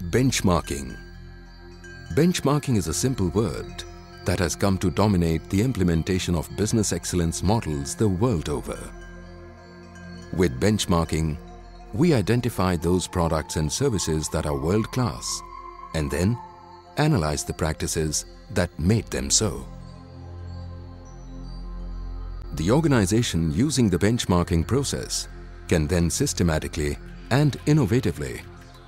Benchmarking. Benchmarking is a simple word that has come to dominate the implementation of business excellence models the world over. With benchmarking, we identify those products and services that are world-class and then analyze the practices that made them so. The organization using the benchmarking process can then systematically and innovatively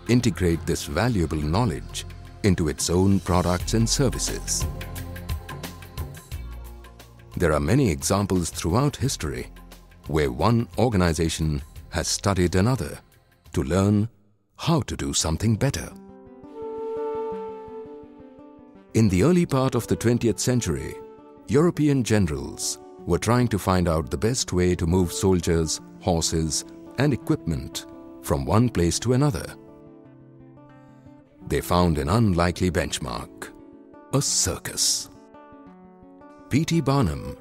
integrate this valuable knowledge into its own products and services. There are many examples throughout history where one organization has studied another to learn how to do something better. In the early part of the 20th century, European generals were trying to find out the best way to move soldiers, horses, and equipment from one place to another. They found an unlikely benchmark: a circus. P.T. Barnum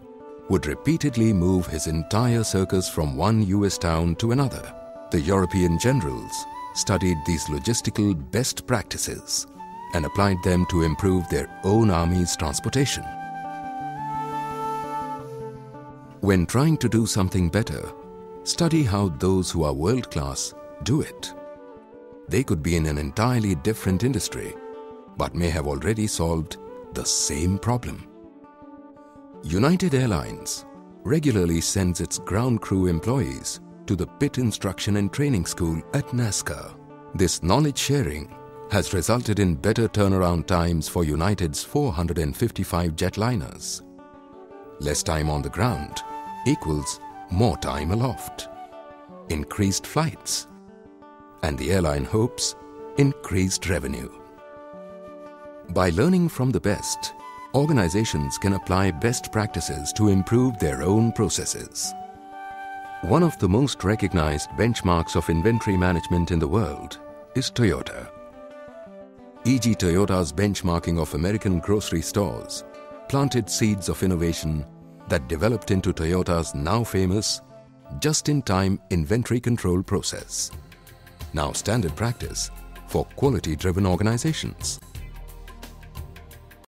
would repeatedly move his entire circus from one US town to another. The European generals studied these logistical best practices and applied them to improve their own army's transportation. When trying to do something better, study how those who are world-class do it. They could be in an entirely different industry, but may have already solved the same problem. United Airlines regularly sends its ground crew employees to the Pit Instruction and Training School at NASCAR. This knowledge sharing has resulted in better turnaround times for United's 455 jetliners. Less time on the ground equals more time aloft, increased flights, and the airline hopes increased revenue. By learning from the best, organizations can apply best practices to improve their own processes. One of the most recognized benchmarks of inventory management in the world is Toyota. E.g., Toyota's benchmarking of American grocery stores planted seeds of innovation that developed into Toyota's now famous just-in-time inventory control process, now standard practice for quality-driven organizations.